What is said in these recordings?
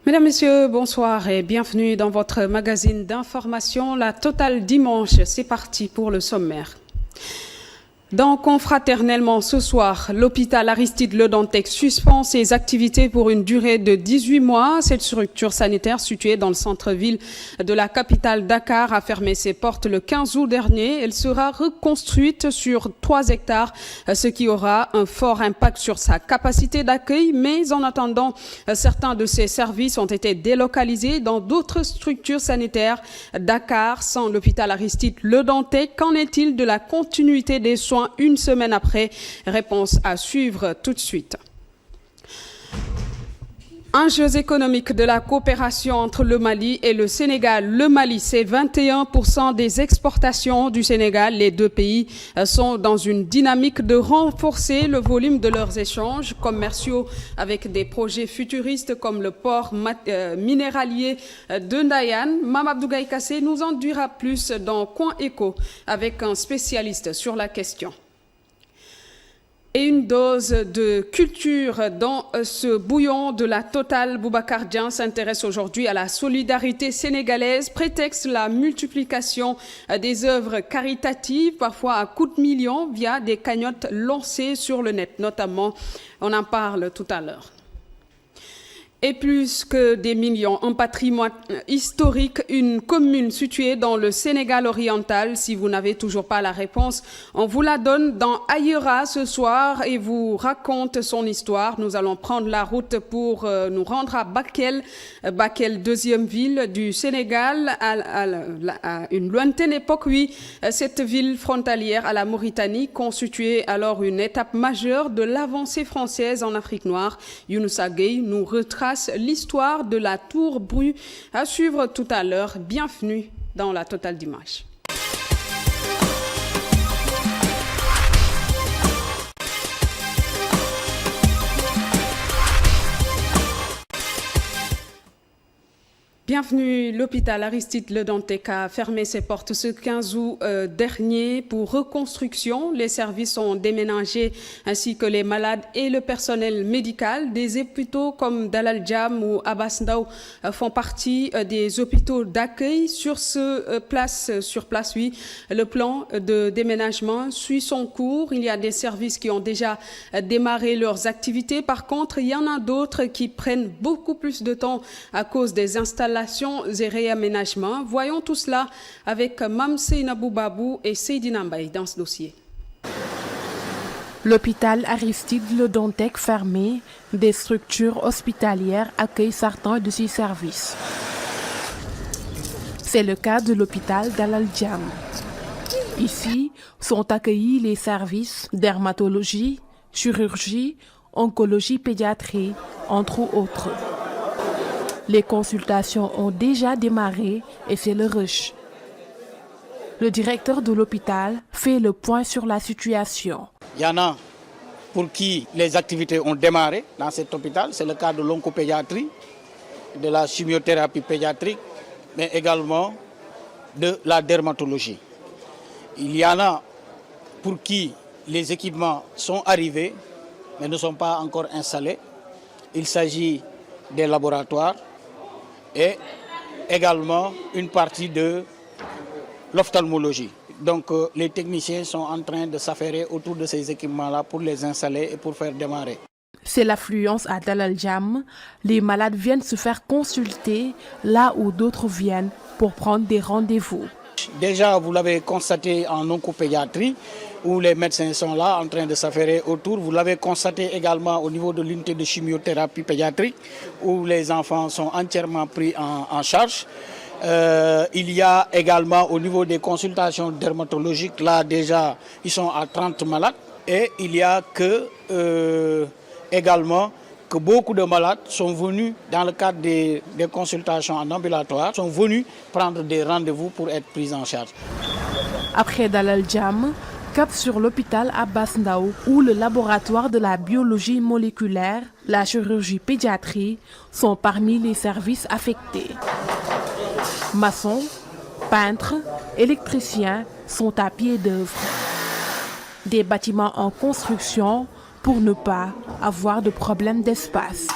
Mesdames, Messieurs, bonsoir et bienvenue dans votre magazine d'information, La Totale Dimanche. C'est parti pour le sommaire. Dans Confraternellement ce soir, l'hôpital Aristide Le Dantec suspend ses activités pour une durée de 18 mois. Cette structure sanitaire située dans le centre-ville de la capitale Dakar a fermé ses portes le 15 août dernier. Elle sera reconstruite sur 3 hectares, ce qui aura un fort impact sur sa capacité d'accueil. Mais en attendant, certains de ses services ont été délocalisés dans d'autres structures sanitaires. Dakar sans l'hôpital Aristide Le Dantec, qu'en est-il de la continuité des soins une semaine après? Réponse à suivre tout de suite. Enjeux économiques de la coopération entre le Mali et le Sénégal. Le Mali, c'est 21% des exportations du Sénégal. Les deux pays sont dans une dynamique de renforcer le volume de leurs échanges commerciaux avec des projets futuristes comme le port minéralier de Ndayane. Mamadou Gaye Kassé nous en dira plus dans Coin Éco avec un spécialiste sur la question. Et une dose de culture dans ce bouillon de la Totale. Boubacar Dian s'intéresse aujourd'hui à la solidarité sénégalaise, prétexte la multiplication des œuvres caritatives, parfois à coups de millions, via des cagnottes lancées sur le net, notamment. On en parle tout à l'heure. Et plus que des millions, un patrimoine historique, une commune située dans le Sénégal oriental. Si vous n'avez toujours pas la réponse, on vous la donne dans Aïra ce soir et vous raconte son histoire. Nous allons prendre la route pour nous rendre à Bakel. Bakel, deuxième ville du Sénégal, à une lointaine époque, oui. Cette ville frontalière à la Mauritanie constituait alors une étape majeure de l'avancée française en Afrique noire. Younoussa Gueye nous retrace l'histoire de la Tour Bru à suivre tout à l'heure. Bienvenue dans la Totale Dimanche. Bienvenue. L'hôpital Aristide Le Dantec a fermé ses portes ce 15 août dernier pour reconstruction. Les services sont déménagés ainsi que les malades et le personnel médical. Des hôpitaux comme Dalal Jamm ou Abass Ndao font partie des hôpitaux d'accueil. Sur place, oui, le plan de déménagement suit son cours. Il y a des services qui ont déjà démarré leurs activités. Par contre, il y en a d'autres qui prennent beaucoup plus de temps à cause des installations et réaménagements. Voyons tout cela avec Mam Seynabou Babou et Seydina Mbaye dans ce dossier. L'hôpital Aristide Le Dantec fermé, des structures hospitalières accueillent certains de ses services. C'est le cas de l'hôpital Dalal Jamm. Ici sont accueillis les services dermatologie, chirurgie, oncologie, pédiatrie, entre autres. Les consultations ont déjà démarré et c'est le rush. Le directeur de l'hôpital fait le point sur la situation. Il y en a pour qui les activités ont démarré dans cet hôpital. C'est le cas de l'oncopédiatrie, de la chimiothérapie pédiatrique, mais également de la dermatologie. Il y en a pour qui les équipements sont arrivés, mais ne sont pas encore installés. Il s'agit des laboratoires et également une partie de l'ophtalmologie. Donc les techniciens sont en train de s'affairer autour de ces équipements-là pour les installer et pour faire démarrer. C'est l'affluence à Dalal Jamm. Les malades viennent se faire consulter là où d'autres viennent pour prendre des rendez-vous. Déjà, vous l'avez constaté en oncopédiatrie, où les médecins sont là en train de s'affairer autour. Vous l'avez constaté également au niveau de l'unité de chimiothérapie pédiatrique, où les enfants sont entièrement pris en charge. Il y a également au niveau des consultations dermatologiques, là déjà, ils sont à 30 malades. Et il y a également que beaucoup de malades sont venus, dans le cadre des consultations en ambulatoire, sont venus prendre des rendez-vous pour être pris en charge. Après Dalal Jamm, cap sur l'hôpital Abass Ndao, où le laboratoire de la biologie moléculaire, la chirurgie pédiatrie sont parmi les services affectés. Maçons, peintres, électriciens sont à pied d'œuvre. Des bâtiments en construction pour ne pas avoir de problème d'espace.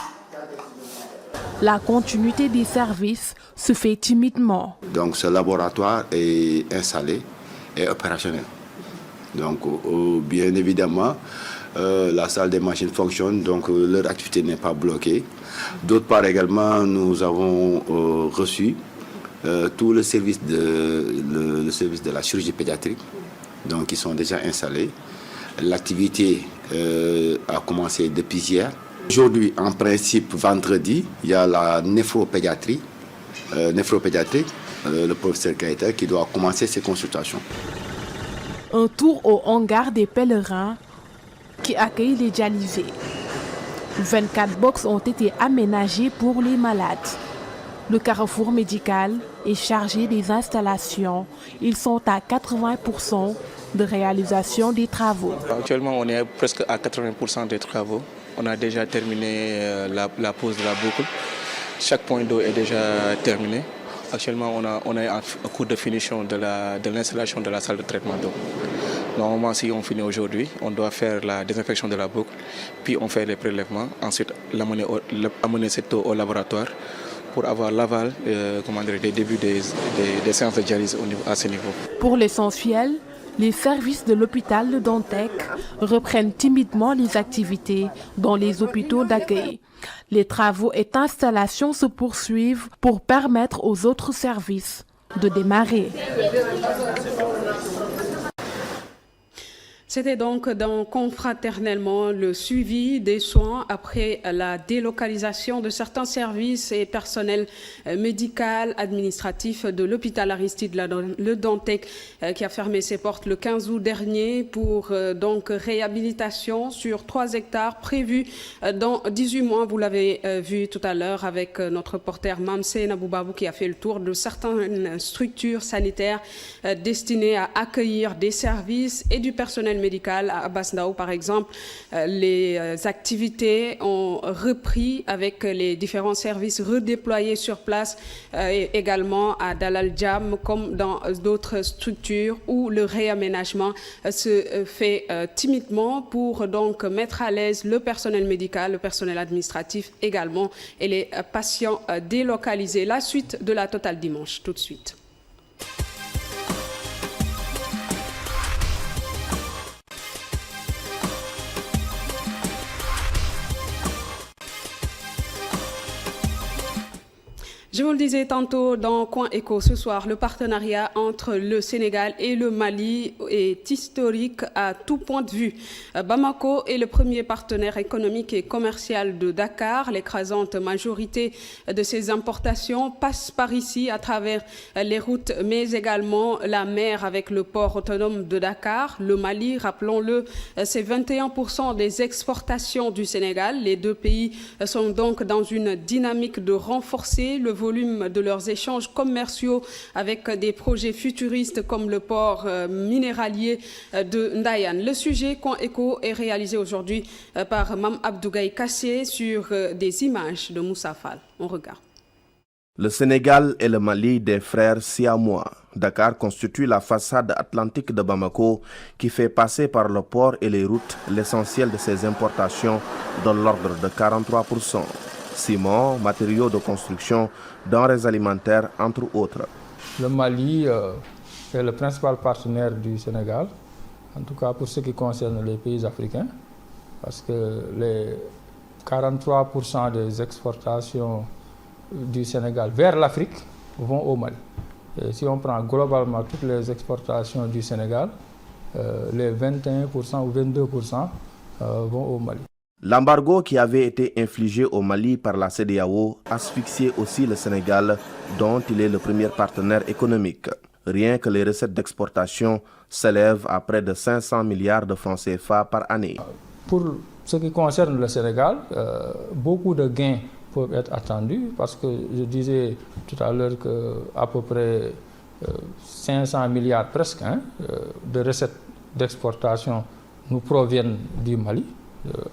La continuité des services se fait timidement. Donc ce laboratoire est installé et opérationnel. Donc bien évidemment, la salle des machines fonctionne, donc leur activité n'est pas bloquée. D'autre part également, nous avons reçu tout le service de la chirurgie pédiatrique, donc ils sont déjà installés. L'activité a commencé depuis hier. Aujourd'hui, en principe, vendredi, il y a la néphropédiatrie, le professeur Keïta qui doit commencer ses consultations. Un tour au hangar des pèlerins qui accueille les dialysés. 24 box ont été aménagées pour les malades. Le carrefour médical est chargé des installations. Ils sont à 80% de réalisation des travaux. Actuellement, on est presque à 80% des travaux. On a déjà terminé la pose de la boucle. Chaque point d'eau est déjà terminé. Actuellement, on est en cours de finition de l'installation de la salle de traitement d'eau. Normalement, si on finit aujourd'hui, on doit faire la désinfection de la boucle, puis on fait les prélèvements, ensuite amener cette eau au laboratoire pour avoir l'aval des débuts des séances de dialyse à ce niveau. Pour l'essentiel, les services de l'hôpital de Dantec reprennent timidement les activités dans les hôpitaux d'accueil. Les travaux et installations se poursuivent pour permettre aux autres services de démarrer. C'était donc dans confraternellement le suivi des soins après la délocalisation de certains services et personnels médical, administratif de l'hôpital Aristide Le Dantec qui a fermé ses portes le 15 août dernier pour donc réhabilitation sur 3 hectares prévus dans 18 mois. Vous l'avez vu tout à l'heure avec notre reporter Mamse Naboubabou qui a fait le tour de certaines structures sanitaires destinées à accueillir des services et du personnel médical. À Abass Ndao, par exemple, les activités ont repris avec les différents services redéployés sur place et également à Dalal Jamm comme dans d'autres structures où le réaménagement se fait timidement pour donc mettre à l'aise le personnel médical, le personnel administratif également et les patients délocalisés. La suite de la Totale dimanche, tout de suite. Je vous le disais tantôt dans Coin Éco ce soir, le partenariat entre le Sénégal et le Mali est historique à tout point de vue. Bamako est le premier partenaire économique et commercial de Dakar. L'écrasante majorité de ses importations passe par ici à travers les routes, mais également la mer avec le port autonome de Dakar. Le Mali, rappelons-le, c'est 21% des exportations du Sénégal. Les deux pays sont donc dans une dynamique de renforcer le volume de leurs échanges commerciaux avec des projets futuristes comme le port minéralier de Ndayane. Le sujet Coin Éco est réalisé aujourd'hui par Mam Abdougaï Kassé sur des images de Moussa Fall. On regarde. Le Sénégal et le Mali des frères siamois. Dakar constitue la façade atlantique de Bamako qui fait passer par le port et les routes l'essentiel de ses importations dans l'ordre de 43%. Ciment, matériaux de construction, denrées alimentaires, entre autres. Le Mali est le principal partenaire du Sénégal, en tout cas pour ce qui concerne les pays africains, parce que les 43% des exportations du Sénégal vers l'Afrique vont au Mali. Et si on prend globalement toutes les exportations du Sénégal, les 21% ou 22% vont au Mali. L'embargo qui avait été infligé au Mali par la CEDEAO asphyxiait aussi le Sénégal, dont il est le premier partenaire économique. Rien que les recettes d'exportation s'élèvent à près de 500 milliards de francs CFA par année. Pour ce qui concerne le Sénégal, beaucoup de gains peuvent être attendus parce que je disais tout à l'heure qu'à peu près 500 milliards presque de recettes d'exportation nous proviennent du Mali.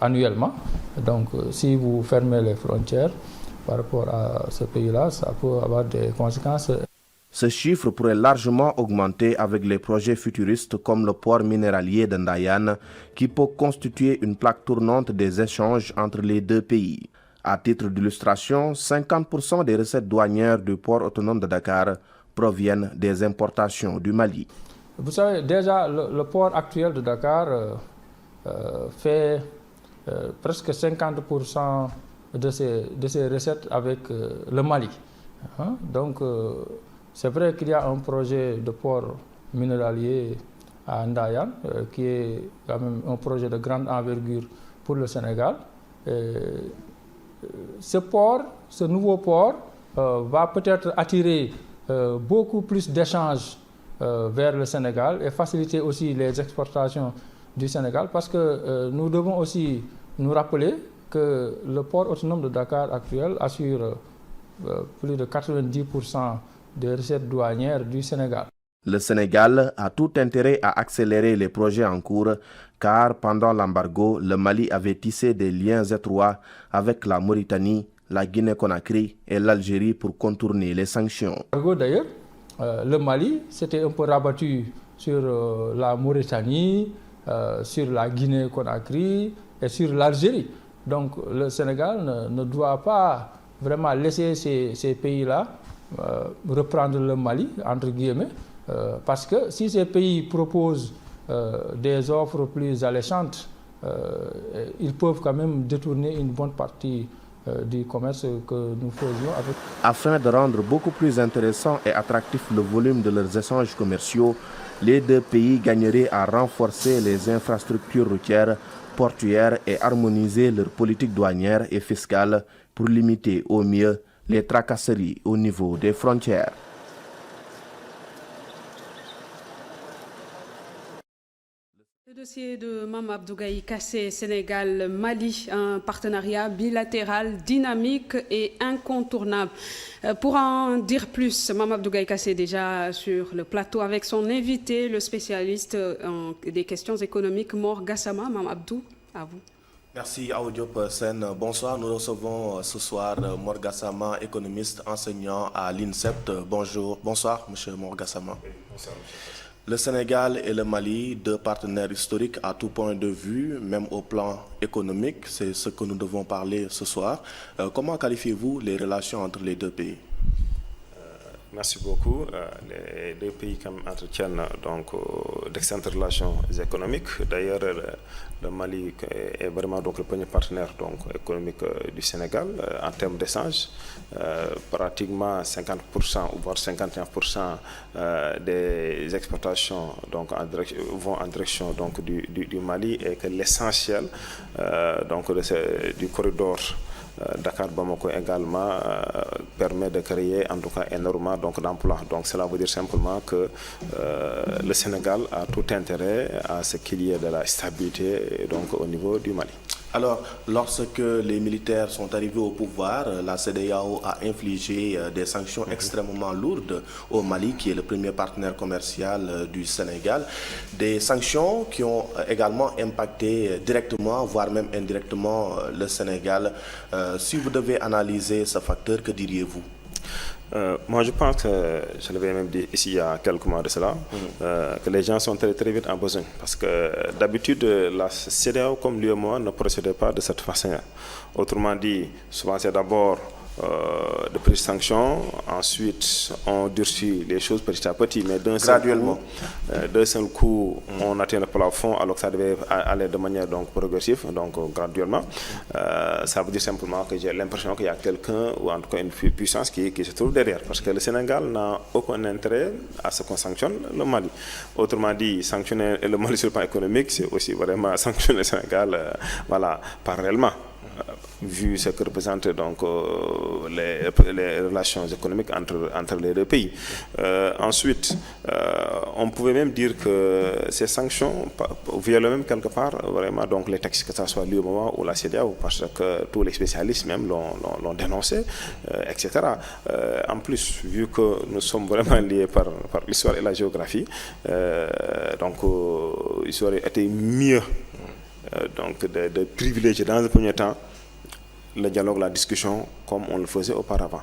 Annuellement. Donc, si vous fermez les frontières par rapport à ce pays-là, ça peut avoir des conséquences. Ce chiffre pourrait largement augmenter avec les projets futuristes comme le port minéralier de Ndayane qui peut constituer une plaque tournante des échanges entre les deux pays. À titre d'illustration, 50% des recettes douanières du port autonome de Dakar proviennent des importations du Mali. Vous savez, déjà, le port actuel de Dakar fait presque 50% de ses recettes avec le Mali. Donc, c'est vrai qu'il y a un projet de port minéralier à Ndayan, qui est quand même un projet de grande envergure pour le Sénégal. Ce nouveau port va peut-être attirer beaucoup plus d'échanges vers le Sénégal et faciliter aussi les exportations du Sénégal, parce que nous devons aussi nous rappeler que le port autonome de Dakar actuel assure plus de 90% des recettes douanières du Sénégal. Le Sénégal a tout intérêt à accélérer les projets en cours, car pendant l'embargo, le Mali avait tissé des liens étroits avec la Mauritanie, la Guinée-Conakry et l'Algérie pour contourner les sanctions. D'ailleurs, le Mali s'était un peu rabattu sur la Mauritanie, sur la Guinée-Conakry et sur l'Algérie. Donc le Sénégal ne doit pas vraiment laisser ces pays-là reprendre le Mali, entre guillemets, parce que si ces pays proposent des offres plus alléchantes, ils peuvent quand même détourner une bonne partie du commerce que nous faisions avec. Afin de rendre beaucoup plus intéressant et attractif le volume de leurs échanges commerciaux, les deux pays gagneraient à renforcer les infrastructures routières, portuaires et harmoniser leur politique douanière et fiscale pour limiter au mieux les tracasseries au niveau des frontières. Le dossier de Mame Abdou Gaye Kassé, Sénégal-Mali, un partenariat bilatéral dynamique et incontournable. Pour en dire plus, Mame Abdou Gaye Kassé déjà sur le plateau avec son invité, le spécialiste des questions économiques, Mor Gassama. Mame Abdou, à vous. Merci Awa Diop Sen. Bonsoir, nous recevons ce soir Mor Gassama, économiste, enseignant à l'INSEP. Bonsoir monsieur Mor Gassama. Bonsoir monsieur. Le Sénégal et le Mali, deux partenaires historiques à tout point de vue, même au plan économique, c'est ce que nous devons parler ce soir. Comment qualifiez-vous les relations entre les deux pays? Merci beaucoup. Les deux pays entretiennent donc d'excellentes relations économiques. D'ailleurs, le Mali est vraiment donc le premier partenaire donc économique du Sénégal en termes d'échanges. Pratiquement 50% ou voire 51% des exportations donc vont en direction donc du Mali, et que l'essentiel donc du corridor Dakar-Bamako également permet de créer en tout cas énormément d'emplois. Donc cela veut dire simplement que le Sénégal a tout intérêt à ce qu'il y ait de la stabilité donc au niveau du Mali. Alors, lorsque les militaires sont arrivés au pouvoir, la CEDEAO a infligé des sanctions extrêmement lourdes au Mali, qui est le premier partenaire commercial du Sénégal. Des sanctions qui ont également impacté directement, voire même indirectement, le Sénégal. Si vous devez analyser ce facteur, que diriez-vous? Moi, je pense que, je l'avais même dit ici il y a quelques mois de cela, que les gens sont très, très vite en besoin. Parce que d'habitude, la CEDEAO comme l'UEMOA ne procédait pas de cette façon. Autrement dit, souvent c'est d'abord de petites sanctions, ensuite on durcit les choses petit à petit, mais d'un seul coup, on atteint le plafond, alors que ça devait aller de manière donc progressive, donc graduellement. Ça veut dire simplement que j'ai l'impression qu'il y a quelqu'un, ou en tout cas une puissance qui se trouve derrière, parce que le Sénégal n'a aucun intérêt à ce qu'on sanctionne le Mali. Autrement dit, sanctionner le Mali sur le plan économique, c'est aussi vraiment sanctionner le Sénégal parallèlement. Vu ce que représentent donc les relations économiques entre les deux pays. Ensuite, on pouvait même dire que ces sanctions violent même quelque part vraiment donc les textes, que ce soit l'UEMOA ou la CEDEAO, parce que tous les spécialistes même l'ont dénoncé, etc. En plus, vu que nous sommes vraiment liés par l'histoire et la géographie, donc il aurait été mieux donc de privilégier dans un premier temps le dialogue, la discussion, comme on le faisait auparavant.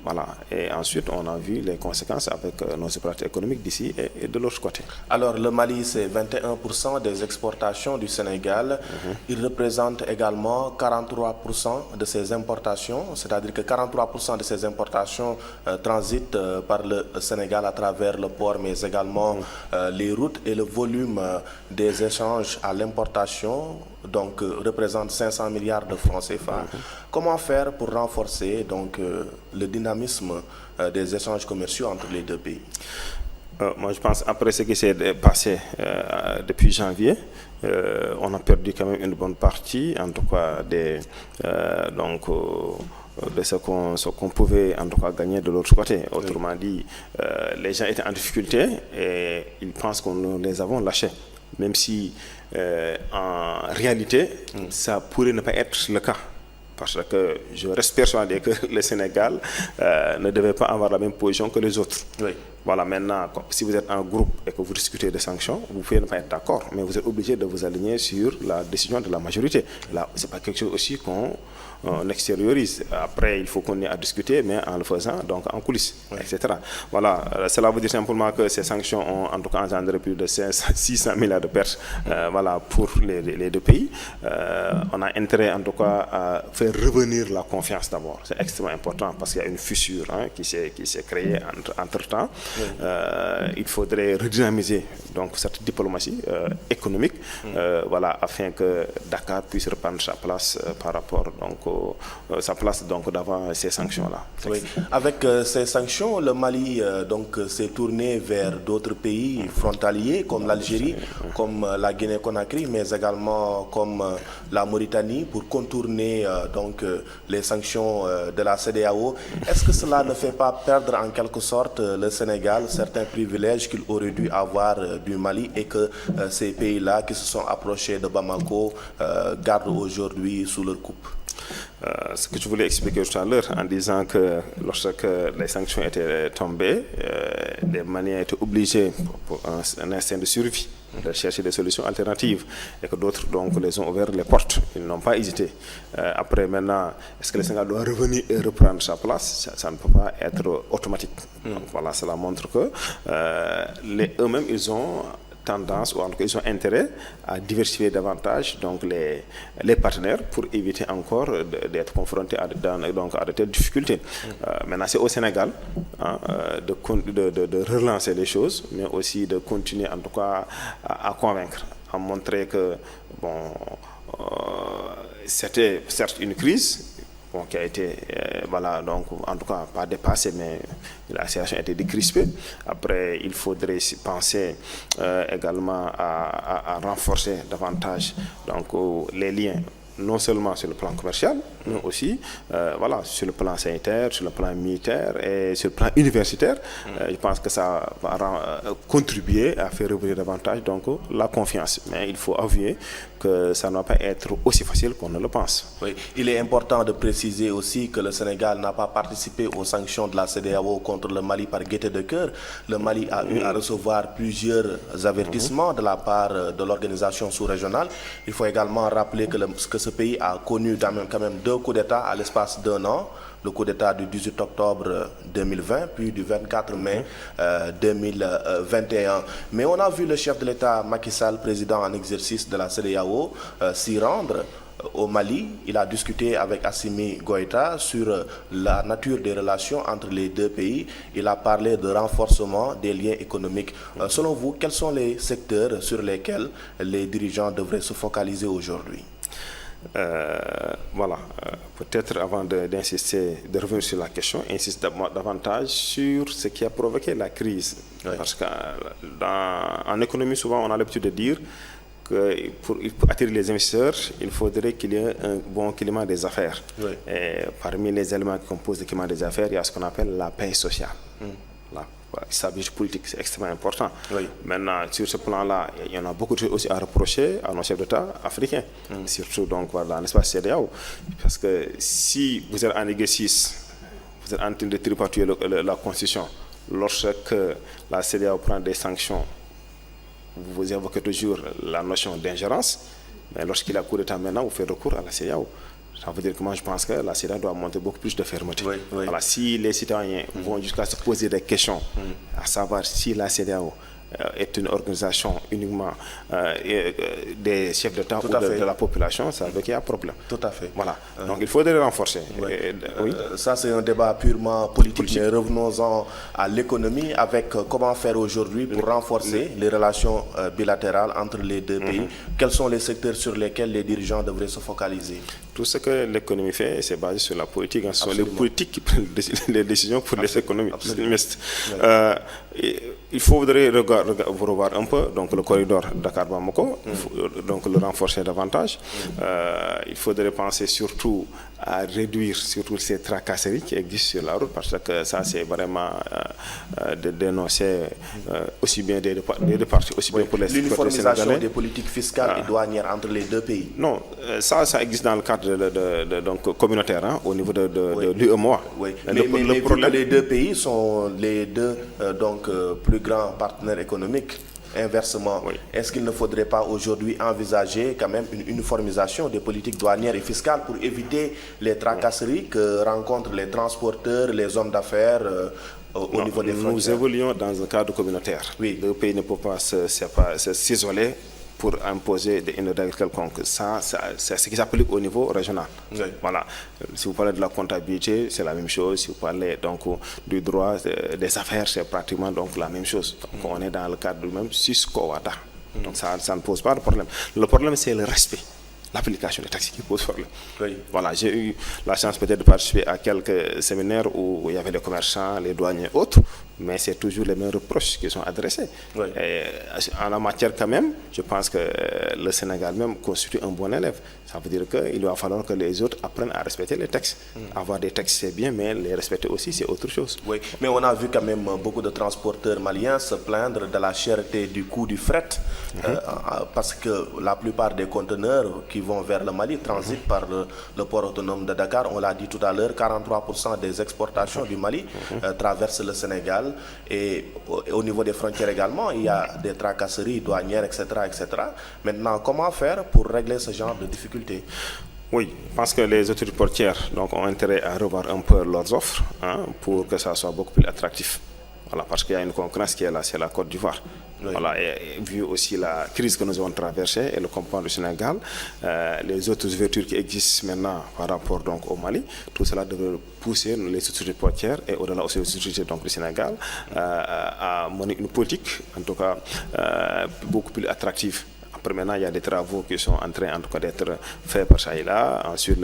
Voilà. Et ensuite, on a vu les conséquences avec nos opérateurs économiques d'ici et de l'autre côté. Alors, le Mali, c'est 21% des exportations du Sénégal. Il représente également 43% de ses importations, c'est-à-dire que 43% de ses importations transitent par le Sénégal à travers le port, mais également les routes, et le volume des échanges à l'importation donc représente 500 milliards de francs CFA. Comment faire pour renforcer donc le dynamisme des échanges commerciaux entre les deux pays? Moi, je pense après ce qui s'est passé depuis janvier, on a perdu quand même une bonne partie, en tout cas de ce qu'on pouvait en tout cas gagner de l'autre côté. Autrement dit, les gens étaient en difficulté et ils pensent que nous les avons lâchés. Même si en réalité, ça pourrait ne pas être le cas. Parce que je reste persuadé que le Sénégal ne devait pas avoir la même position que les autres. Voilà, maintenant, si vous êtes en groupe et que vous discutez des sanctions, vous pouvez ne pas être d'accord, mais vous êtes obligé de vous aligner sur la décision de la majorité. Là, ce n'est pas quelque chose aussi qu'on extériorise. Après, il faut qu'on ait à discuter, mais en le faisant donc en coulisses, etc. Voilà, cela veut dire simplement que ces sanctions ont en tout cas engendré plus de 600 milliards de pertes voilà, pour les deux pays. On a intérêt en tout cas à faire revenir la confiance d'abord. C'est extrêmement important parce qu'il y a une fissure qui s'est créée entre-temps. Il faudrait redynamiser donc cette diplomatie économique voilà, afin que Dakar puisse reprendre sa place par rapport donc sa place donc d'avant ces sanctions-là. Oui. Avec ces sanctions, le Mali donc s'est tourné vers d'autres pays frontaliers comme l'Algérie, comme la Guinée-Conakry, mais également comme la Mauritanie pour contourner donc les sanctions de la CEDEAO. Est-ce que cela ne fait pas perdre en quelque sorte le Sénégal certains privilèges qu'il aurait dû avoir du Mali et que ces pays-là qui se sont approchés de Bamako gardent aujourd'hui sous leur coupe? Ce que je voulais expliquer tout à l'heure en disant que lorsque les sanctions étaient tombées, les Maliens étaient obligés pour un instinct de survie de chercher des solutions alternatives et que d'autres donc les ont ouvert les portes. Ils n'ont pas hésité. Après maintenant, est-ce que le Sénégal doit revenir et reprendre sa place? Ça ne peut pas être automatique. Donc voilà, cela montre que eux-mêmes ils ont tendance, ou en tout cas ils ont intérêt à diversifier davantage donc les partenaires pour éviter encore d'être confrontés à de telles difficultés. Maintenant c'est au Sénégal de relancer les choses, mais aussi de continuer en tout cas à convaincre, à montrer que bon, c'était certes une crise qui a été, voilà, donc en tout cas pas dépassée, mais la situation a été décrispée. Après, il faudrait penser également à renforcer davantage donc, les liens, non seulement sur le plan commercial, mais aussi voilà, sur le plan sanitaire, sur le plan militaire et sur le plan universitaire. Je pense que ça va contribuer à faire revenir davantage donc, la confiance. Mais il faut avouer que ça ne va pas être aussi facile qu'on ne le pense. Oui. Il est important de préciser aussi que le Sénégal n'a pas participé aux sanctions de la CEDEAO contre le Mali par gaieté de cœur. Le Mali a eu à recevoir plusieurs avertissements de la part de l'organisation sous-régionale. Il faut également rappeler que ce pays a connu quand même 2 coups d'État à l'espace d'1 an. Le coup d'État du 18 octobre 2020, puis du 24 mai 2021. Mais on a vu le chef de l'État, Macky Sall, président en exercice de la CEDEAO, s'y rendre au Mali. Il a discuté avec Assimi Goïta sur la nature des relations entre les deux pays. Il a parlé de renforcement des liens économiques. Selon vous, quels sont les secteurs sur lesquels les dirigeants devraient se focaliser aujourd'hui? Voilà, peut-être avant d'insister, de revenir sur la question, insiste davantage sur ce qui a provoqué la crise. Oui. Parce qu'en économie, souvent, on a l'habitude de dire que pour attirer les investisseurs, il faudrait qu'il y ait un bon climat des affaires. Oui. Et parmi les éléments qui composent le climat des affaires, il y a ce qu'on appelle la paix sociale. La stabilité politique, c'est extrêmement important. Oui. Maintenant, sur ce plan-là, il y en a beaucoup de choses aussi à reprocher à nos chefs d'État africains, surtout donc, dans l'espace CEDEAO. Parce que si vous êtes en exercice, vous êtes en train de tripatouiller la Constitution, lorsque la CEDEAO prend des sanctions, vous évoquez toujours la notion d'ingérence, mais lorsqu'il y a coup d'État maintenant, vous faites recours à la CEDEAO. Ça veut dire que moi je pense que la CEDEAO doit montrer beaucoup plus de fermeté. Oui. Voilà, si les citoyens vont jusqu'à se poser des questions, à savoir si la CEDEAO est une organisation uniquement des chefs d'État ou de la population, ça veut dire qu'il y a un problème. Tout à fait. Voilà. Donc il faudrait renforcer. Ça, c'est un débat purement politique. Mais revenons-en à l'économie avec comment faire aujourd'hui pour renforcer les relations bilatérales entre les deux pays. Quels sont les secteurs sur lesquels les dirigeants devraient se focaliser? Tout ce que l'économie fait, c'est basé sur la politique. Ce sont les politiques qui prennent les décisions pour les économies. Il faudrait revoir un peu donc, le corridor Dakar-Bamako, donc le renforcer davantage. Il faudrait penser surtout à réduire surtout ces tracasseries qui existent sur la route, parce que ça c'est vraiment de dénoncer aussi bien des parties, aussi bien pour les l'uniformisation des politiques fiscales et douanières entre les deux pays. Non, ça existe dans le cadre donc, communautaire, hein, au niveau de l'UEMOA. Oui. Mais le problème, les deux pays sont les deux plus grands partenaires économiques. Inversement, est-ce qu'il ne faudrait pas aujourd'hui envisager quand même une uniformisation des politiques douanières et fiscales pour éviter les tracasseries que rencontrent les transporteurs, les hommes d'affaires au niveau des frontières? Nous évoluons dans un cadre communautaire. Le pays ne peut pas s'isoler pour imposer une règle quelconque. Ça, c'est ce qui s'applique au niveau régional. Voilà. Si vous parlez de la comptabilité, c'est la même chose. Si vous parlez donc du droit des affaires, c'est pratiquement donc la même chose. Donc on est dans le cadre du même SIS-COWATA. Donc ça ne pose pas de problème. Le problème, c'est le respect, l'application des taxes qui pose problème. Voilà, j'ai eu la chance peut-être de participer à quelques séminaires où il y avait les commerçants, les douaniers et autres, mais c'est toujours les mêmes reproches qui sont adressés. Et en la matière quand même, je pense que le Sénégal même constitue un bon élève. Ça veut dire qu'il va falloir que les autres apprennent à respecter les textes. Avoir des textes c'est bien, mais les respecter aussi c'est autre chose. Oui, mais on a vu quand même beaucoup de transporteurs maliens se plaindre de la cherté du coût du fret, parce que la plupart des conteneurs qui vont vers le Mali transitent par le port autonome de Dakar. On l'a dit tout à l'heure, 43% des exportations du Mali traversent le Sénégal. Et au niveau des frontières également, il y a des tracasseries douanières, etc., etc. Maintenant, comment faire pour régler ce genre de difficultés? Oui, parce que les autorités portières donc, ont intérêt à revoir un peu leurs offres pour que ça soit beaucoup plus attractif. Voilà, parce qu'il y a une concurrence qui est là, c'est la Côte d'Ivoire. Voilà, et vu aussi la crise que nous avons traversée et le combat du Sénégal, les autres ouvertures qui existent maintenant par rapport donc, au Mali, tout cela devrait pousser les autorités portières et au-delà aussi les autorités donc, du Sénégal à mener une politique, en tout cas, beaucoup plus attractive. Après, maintenant, il y a des travaux qui sont en train, en tout cas, d'être faits par ça et là. Ensuite,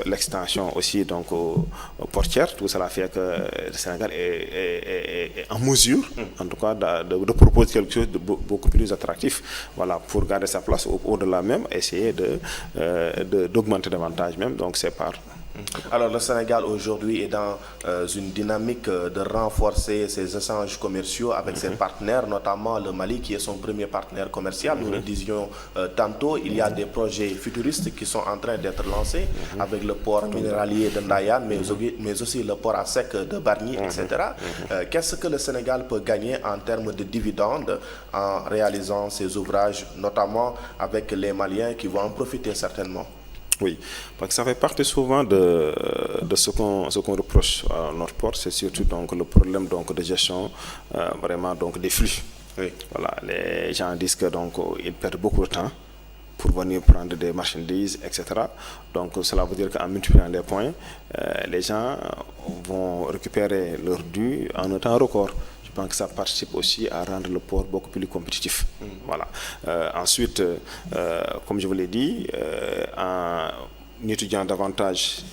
l'extension aussi donc, aux portières. Tout cela fait que le Sénégal est en mesure, en tout cas, de proposer quelque chose de beaucoup plus attractif. Voilà, pour garder sa place au-delà même, essayer d'augmenter davantage même. Donc, c'est par... Alors le Sénégal aujourd'hui est dans une dynamique de renforcer ses échanges commerciaux avec ses partenaires, notamment le Mali qui est son premier partenaire commercial. Nous le disions tantôt, il y a des projets futuristes qui sont en train d'être lancés avec le port minéralier de Ndayane, mais aussi le port à sec de Bargny, etc. Qu'est-ce que le Sénégal peut gagner en termes de dividendes en réalisant ces ouvrages, notamment avec les Maliens qui vont en profiter certainement? Oui, parce que ça fait partie souvent de ce qu'on reproche à notre port, c'est surtout donc, le problème donc, de gestion vraiment donc, des flux. Voilà, les gens disent que donc, ils perdent beaucoup de temps pour venir prendre des marchandises, etc. Donc cela veut dire qu'en multipliant les points, les gens vont récupérer leur dû en un temps record. Je pense que ça participe aussi à rendre le port beaucoup plus compétitif. Voilà. Ensuite, comme je vous l'ai dit, en étudiant davantage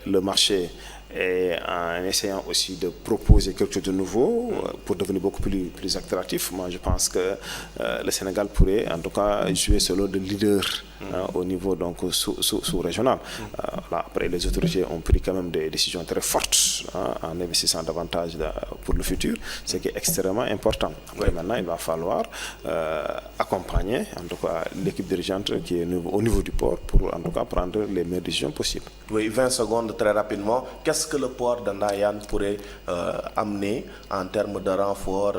le marché et en essayant aussi de proposer quelque chose de nouveau pour devenir beaucoup plus attractif, moi je pense que le Sénégal pourrait en tout cas jouer ce rôle de leader au niveau donc sous-régional. Là, après, les autorités ont pris quand même des décisions très fortes en investissant davantage pour le futur, ce qui est extrêmement important. Après, maintenant, il va falloir accompagner en tout cas l'équipe dirigeante qui est au niveau du port pour en tout cas prendre les meilleures décisions possibles. Oui, 20 secondes très rapidement. Qu'est-ce que le port de Ndayane pourrait amener en termes de renfort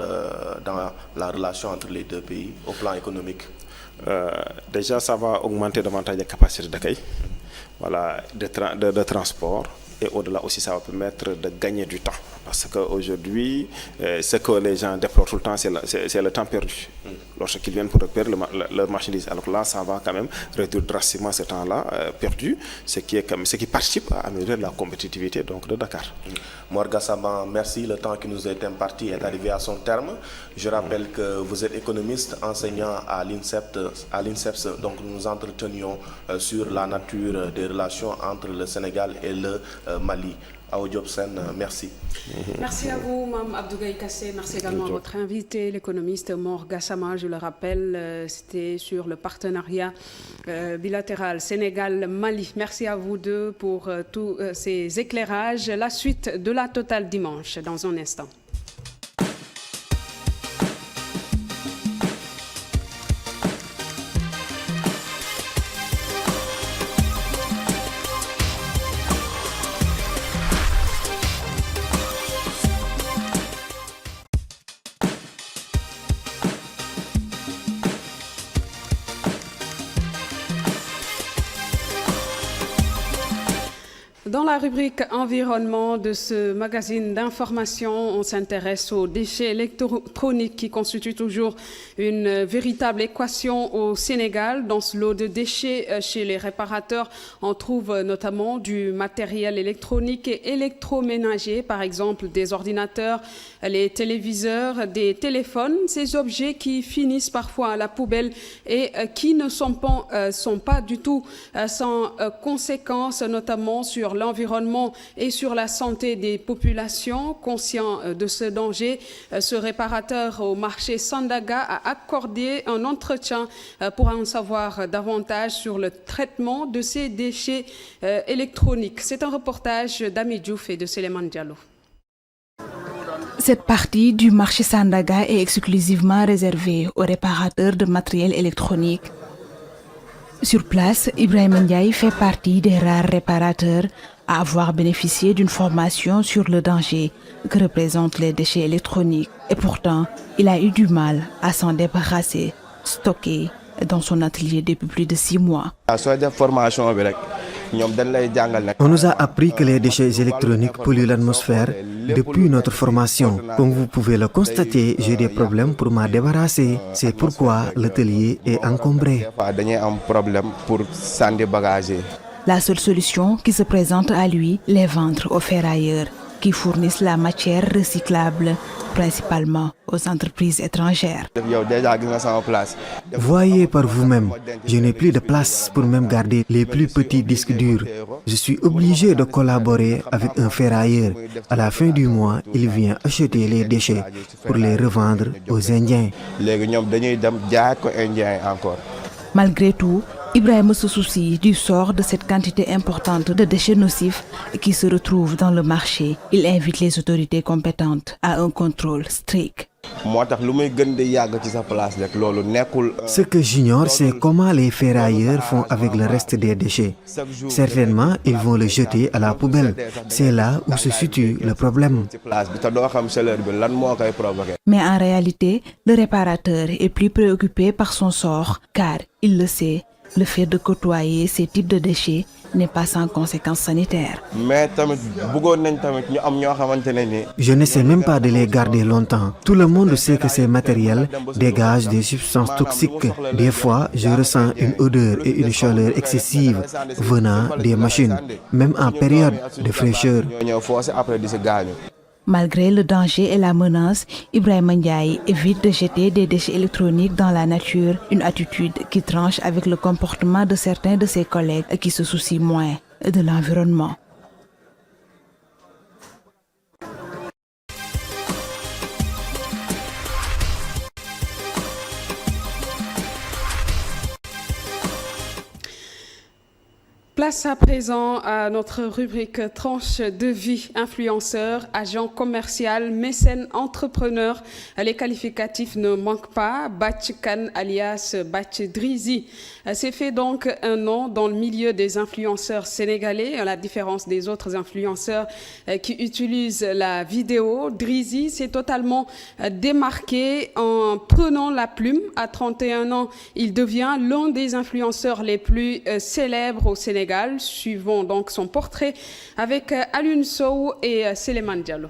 dans la relation entre les deux pays au plan économique? Déjà, ça va augmenter davantage les capacités d'accueil. voilà, de transport. Et au-delà aussi, ça va permettre de gagner du temps. Parce qu'aujourd'hui, ce que les gens déplorent tout le temps, c'est le temps perdu. Lorsqu'ils viennent pour récupérer leur marchandise. Alors là, ça va quand même réduire drastiquement ce temps-là perdu, ce qui participe à améliorer la compétitivité donc, de Dakar. Mor Gassama, merci. Le temps qui nous est imparti est arrivé à son terme. Je rappelle que vous êtes économiste, enseignant à l'INSEPS. Donc nous entretenions sur la nature des relations entre le Sénégal et le Mali. Awa Diop Sène, merci. Merci à vous, Mme Abdoulaye Kassé. Merci également à votre invité, l'économiste Mor Gassama. Je le rappelle, c'était sur le partenariat bilatéral Sénégal-Mali. Merci à vous deux pour tous ces éclairages. La suite de la Totale dimanche dans un instant. Dans la rubrique environnement de ce magazine d'information, on s'intéresse aux déchets électroniques qui constituent toujours une véritable équation au Sénégal. Dans ce lot de déchets chez les réparateurs, on trouve notamment du matériel électronique et électroménager, par exemple des ordinateurs, les téléviseurs, des téléphones, ces objets qui finissent parfois à la poubelle et qui ne sont pas du tout sans conséquences, notamment sur l'environnement et sur la santé des populations. Conscient de ce danger, ce réparateur au marché Sandaga a accordé un entretien pour en savoir davantage sur le traitement de ces déchets électroniques. C'est un reportage d'Ami Diouf et de Suleiman Diallo. Cette partie du marché Sandaga est exclusivement réservée aux réparateurs de matériel électronique. Sur place, Ibrahim Ndiaye fait partie des rares réparateurs à avoir bénéficié d'une formation sur le danger que représentent les déchets électroniques. Et pourtant, il a eu du mal à s'en débarrasser, stocké dans son atelier depuis plus de 6 mois. On nous a appris que les déchets électroniques polluent l'atmosphère depuis notre formation. Comme vous pouvez le constater, j'ai des problèmes pour m'en débarrasser. C'est pourquoi l'atelier est encombré. La seule solution qui se présente à lui, les vendre aux ferrailleurs qui fournissent la matière recyclable, principalement aux entreprises étrangères. Voyez par vous-même, je n'ai plus de place pour même garder les plus petits disques durs. Je suis obligé de collaborer avec un ferrailleur. À la fin du mois, il vient acheter les déchets pour les revendre aux Indiens. Malgré tout, Ibrahim se soucie du sort de cette quantité importante de déchets nocifs qui se retrouvent dans le marché. Il invite les autorités compétentes à un contrôle strict. Ce que j'ignore, c'est comment les ferrailleurs font avec le reste des déchets. Certainement, ils vont le jeter à la poubelle. C'est là où se situe le problème. Mais en réalité, le réparateur est plus préoccupé par son sort, car il le sait, le fait de côtoyer ces types de déchets n'est pas sans conséquences sanitaires. Je n'essaie même pas de les garder longtemps. Tout le monde sait que ces matériels dégagent des substances toxiques. Des fois, je ressens une odeur et une chaleur excessive venant des machines, même en période de fraîcheur. Malgré le danger et la menace, Ibrahim Ndiaye évite de jeter des déchets électroniques dans la nature, une attitude qui tranche avec le comportement de certains de ses collègues qui se soucient moins de l'environnement. Place à présent à notre rubrique tranche de vie, influenceur, agent commercial, mécène, entrepreneur. Les qualificatifs ne manquent pas. Batch Khan alias Batch Drizi s'est fait donc un nom dans le milieu des influenceurs sénégalais, à la différence des autres influenceurs qui utilisent la vidéo. Drizi s'est totalement démarqué en prenant la plume. À 31 ans, il devient l'un des influenceurs les plus célèbres au Sénégal. Sénégal. Suivons donc son portrait avec Alioune Sow et Séléman Diallo.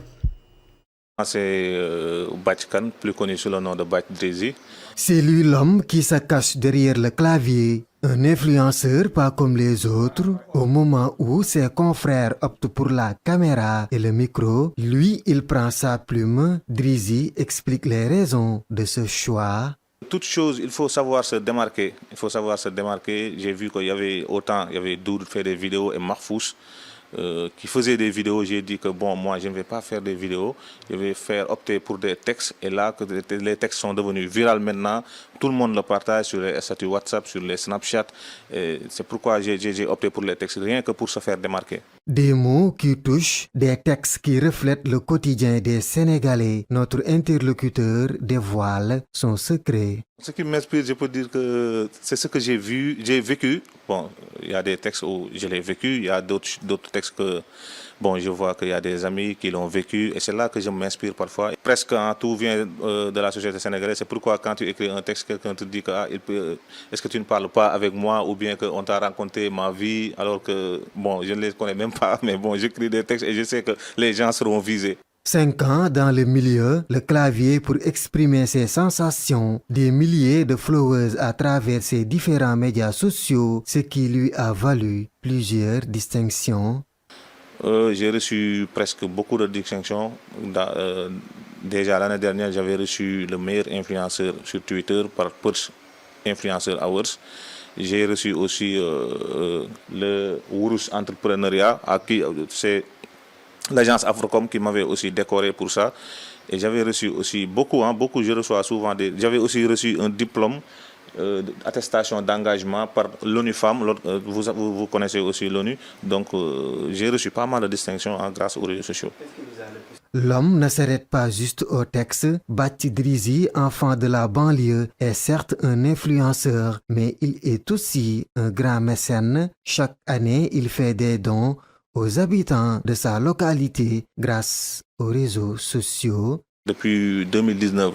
C'est Batchkan, plus connu sous le nom de Batch Drizzy. C'est lui l'homme qui se cache derrière le clavier. Un influenceur pas comme les autres. Au moment où ses confrères optent pour la caméra et le micro, lui, il prend sa plume. Drizzy explique les raisons de ce choix. Toute chose, il faut savoir se démarquer. Il faut savoir se démarquer. J'ai vu qu'il y avait Doud fait des vidéos et Marfous qui faisait des vidéos. J'ai dit que bon, moi, je ne vais pas faire des vidéos. Je vais opter pour des textes. Et là, que les textes sont devenus viraux maintenant. Tout le monde le partage sur les statuts WhatsApp, sur les Snapchat. C'est pourquoi j'ai opté pour les textes, rien que pour se faire démarquer. Des mots qui touchent, des textes qui reflètent le quotidien des Sénégalais. Notre interlocuteur dévoile son secret. Ce qui m'inspire, je peux dire que c'est ce que j'ai vécu. Bon, il y a des textes où je l'ai vécu, il y a d'autres textes que bon, je vois qu'il y a des amis qui l'ont vécu et c'est là que je m'inspire parfois. Presque tout vient de la société sénégalaise. C'est pourquoi quand tu écris un texte, quelqu'un te dit que est-ce que tu ne parles pas avec moi ou bien qu'on t'a raconté ma vie alors que bon, je ne les connais même pas, mais bon, j'écris des textes et je sais que les gens seront visés. 5 ans dans le milieu, le clavier pour exprimer ses sensations, des milliers de followers à travers ses différents médias sociaux, ce qui lui a valu plusieurs distinctions. J'ai reçu presque beaucoup de distinctions. Déjà l'année dernière, j'avais reçu le meilleur influenceur sur Twitter par Pulse Influencer Awards. J'ai reçu aussi le Wurus Entrepreneuriat, à qui c'est l'agence Afrocom qui m'avait aussi décoré pour ça. Et j'avais reçu aussi beaucoup, je reçois souvent j'avais aussi reçu un diplôme attestation d'engagement par l'ONU Femmes. Vous connaissez aussi l'ONU. Donc j'ai reçu pas mal de distinctions grâce aux réseaux sociaux. L'homme ne s'arrête pas juste au texte. Batch Drizzy, enfant de la banlieue, est certes un influenceur, mais il est aussi un grand mécène. Chaque année, il fait des dons aux habitants de sa localité grâce aux réseaux sociaux. Depuis 2019,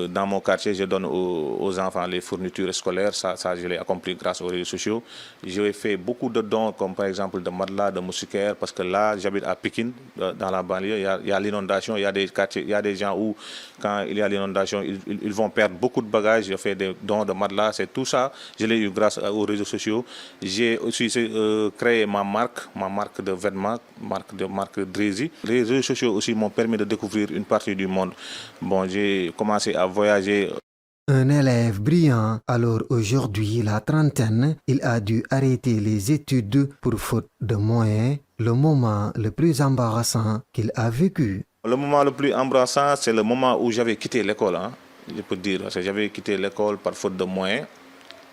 dans mon quartier, je donne aux enfants les fournitures scolaires. Ça, je l'ai accompli grâce aux réseaux sociaux. J'ai fait beaucoup de dons, comme par exemple de matelas, de moustiquaires, parce que là, j'habite à Pikine, dans la banlieue. Il y a l'inondation, il y a des quartiers, il y a des gens où, quand il y a l'inondation, ils vont perdre beaucoup de bagages. J'ai fait des dons de matelas, c'est tout ça. Je l'ai eu grâce aux réseaux sociaux. J'ai aussi créé ma marque de vêtements, marque Drizzy. Les réseaux sociaux aussi m'ont permis de découvrir une partie du monde. Bon, j'ai commencé à voyager. Un élève brillant, alors aujourd'hui la trentaine, il a dû arrêter les études pour faute de moyens, le moment le plus embarrassant qu'il a vécu. Le moment le plus embarrassant, c'est le moment où j'avais quitté l'école, je peux dire, parce que j'avais quitté l'école par faute de moyens,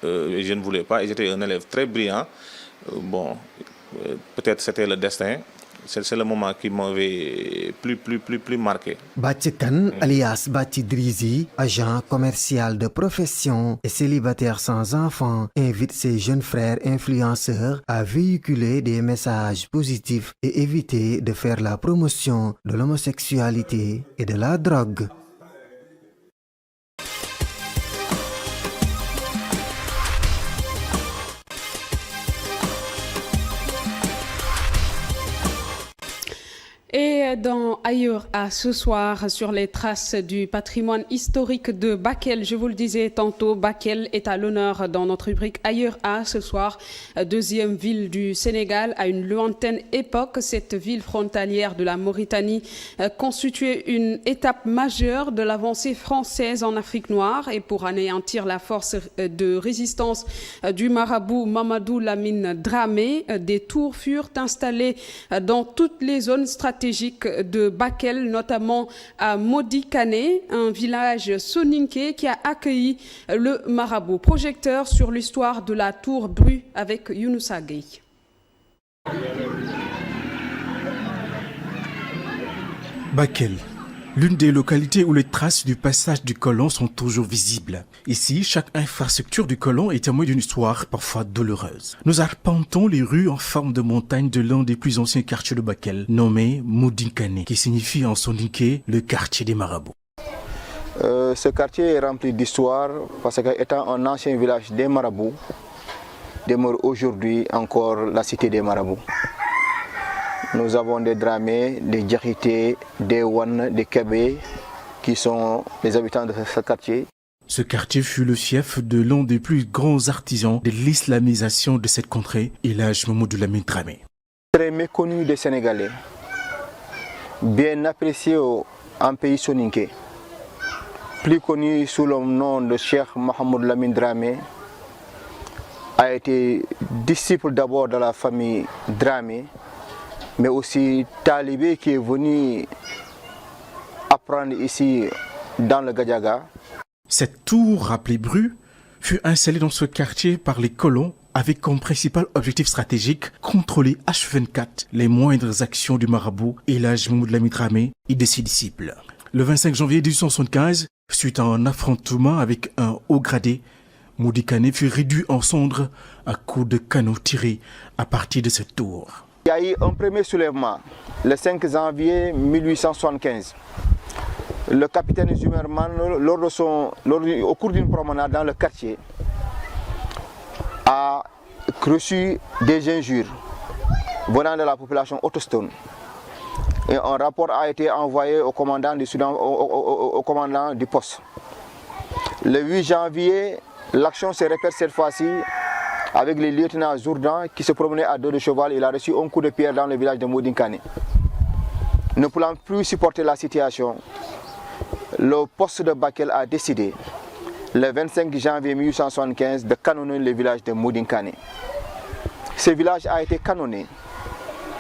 et je ne voulais pas, et j'étais un élève très brillant. Bon, peut-être c'était le destin. C'est le moment qui m'avait plus marqué. Batchkan, alias Batch Drizzy, agent commercial de profession et célibataire sans enfant, invite ses jeunes frères influenceurs à véhiculer des messages positifs et éviter de faire la promotion de l'homosexualité et de la drogue. Et dans Ailleurs à ce soir, sur les traces du patrimoine historique de Bakel, je vous le disais tantôt, Bakel est à l'honneur dans notre rubrique Ailleurs à ce soir, deuxième ville du Sénégal à une lointaine époque. Cette ville frontalière de la Mauritanie constituait une étape majeure de l'avancée française en Afrique noire, et pour anéantir la force de résistance du marabout Mamadou Lamine Dramé, des tours furent installées dans toutes les zones stratégiques de Bakel, notamment à Modikane, un village soninké qui a accueilli le marabout. Projecteur sur l'histoire de la tour Bru avec Younoussa Gueye. Bakel, l'une des localités où les traces du passage du colon sont toujours visibles. Ici, chaque infrastructure du colon est témoin d'une histoire parfois douloureuse. Nous arpentons les rues en forme de montagne de l'un des plus anciens quartiers de Bakel, nommé Modinkane, qui signifie en soninké le quartier des marabouts. Ce quartier est rempli d'histoire parce qu'étant un ancien village des marabouts, demeure aujourd'hui encore la cité des marabouts. Nous avons des Dramé, des Djahité, des Wan, des Kébé, qui sont les habitants de ce quartier. Ce quartier fut le fief de l'un des plus grands artisans de l'islamisation de cette contrée, El Hadj Mamadou Lamine Dramé. Très méconnu des Sénégalais, bien apprécié en pays soninké, plus connu sous le nom de Cheikh Mahamadou Lamine Dramé, a été disciple d'abord de la famille Dramé, mais aussi talibé qui est venu apprendre ici dans le Gadiaga. Cette tour, appelée Bru, fut installée dans ce quartier par les colons avec comme principal objectif stratégique contrôler H24 les moindres actions du marabout El Hadj Mamadou Lamine Dramé et de ses disciples. Le 25 janvier 1875, suite à un affrontement avec un haut gradé, Mody Kane fut réduit en cendres à coups de canon tirés à partir de cette tour. Il y a eu un premier soulèvement le 5 janvier 1875. Le capitaine Zimmerman, au cours d'une promenade dans le quartier, a reçu des injures venant de la population autochtone. Et un rapport a été envoyé au commandant du poste. Le 8 janvier, l'action se répète cette fois-ci avec le lieutenant Jourdan qui se promenait à dos de cheval. Il a reçu un coup de pierre dans le village de Mody Kane. Ne pouvant plus supporter la situation, le poste de Bakel a décidé, le 25 janvier 1875, de canonner le village de Mody Kane. Ce village a été canonné.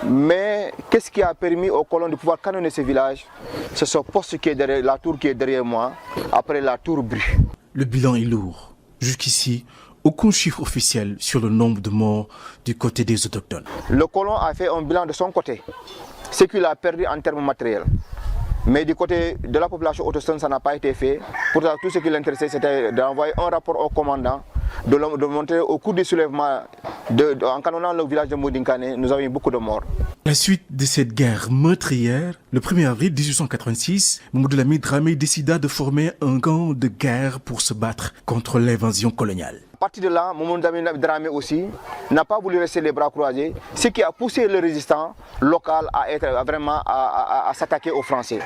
Mais qu'est-ce qui a permis aux colons de pouvoir canonner ce village? C'est ce poste qui est derrière, la tour qui est derrière moi, après la tour Bru. Le bilan est lourd. Jusqu'ici, aucun chiffre officiel sur le nombre de morts du côté des autochtones. Le colon a fait un bilan de son côté, ce qu'il a perdu en termes matériels. Mais du côté de la population autochtone, ça n'a pas été fait. Pourtant, tout ce qui l'intéressait, c'était d'envoyer un rapport au commandant, de montrer au cours du soulèvement, en canonnant le village de Mody Kane, nous avons eu beaucoup de morts. À la suite de cette guerre meurtrière, le 1er avril 1886, Mamadou Lamine Dramé décida de former un camp de guerre pour se battre contre l'invasion coloniale. À partir de là, Mamadou Lamine Dramé aussi n'a pas voulu rester les bras croisés, ce qui a poussé le résistant local à s'attaquer aux Français.